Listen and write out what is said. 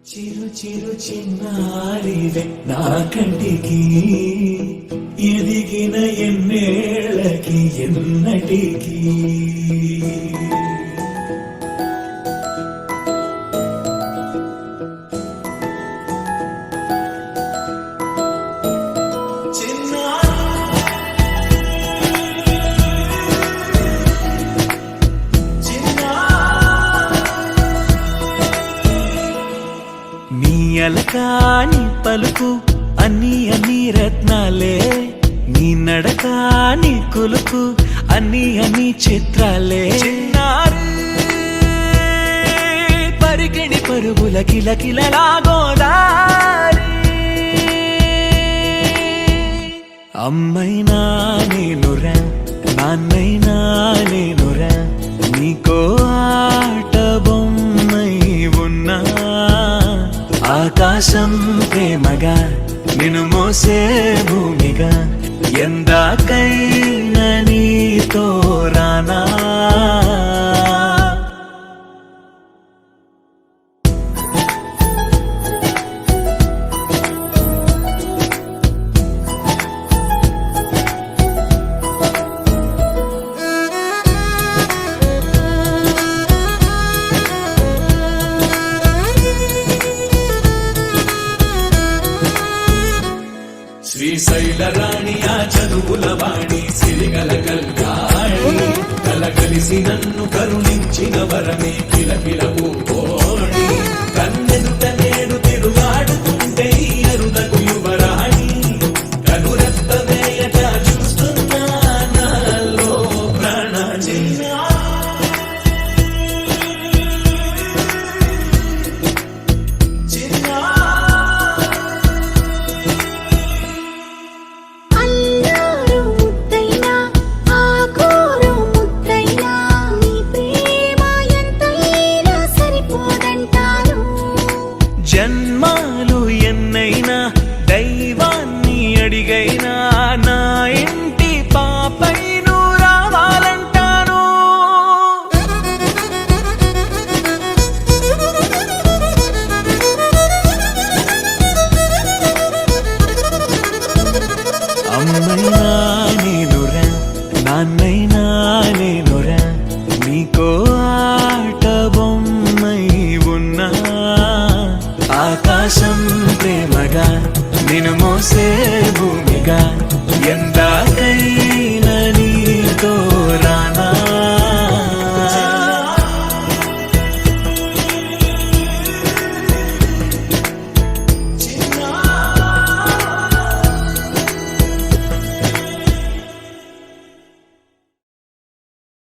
చిరు చిరు చిన్నారివే నా కంటికి ఎదిగిన ఎన్నేళ్ళకి ఎన్నటికి అలకాని పలుకు అన్ని అన్ని రత్నాలే నీ నడకాని కులుకు అన్ని అన్ని చిత్రాలే చిన్నారు పరికిణి పరుగుల కిలకిలలా గోదారి అమ్మైనా నేనురా నాన్నైనా నేనురా నీకో ఆట బొమ్మై ఉన్నా ఆకాశం ప్రేమగా నిన్ను మోసే భూమిగా ఎందాకైనా నీతో రానా శ్రీశైల రాణి ఆ చదువుల వాణి సిరిగల కళ్యాణి కలగలిసి నన్ను కరుణించిన వరమే కిలకిల పూకోణి కన్నెదుట నేడు తిరుగాడుతుంటే అరుదకు యువరాణి కనురెత్త వేయట చూస్తున్నా నాలో ప్రాణ జన్మాలు ఎన్నైనా దైవాన్ని అడిగైనా నా ఇంటి పాపై నువ్వు రావాలంటాను అమ్మైనా నేనురా నాన్నైనా నేనురా నీకో ఆట బొమ్మై ఉన్నా ఆకాశం ప్రేమగా నిన్ను మోసే భూమిగా ఎందాక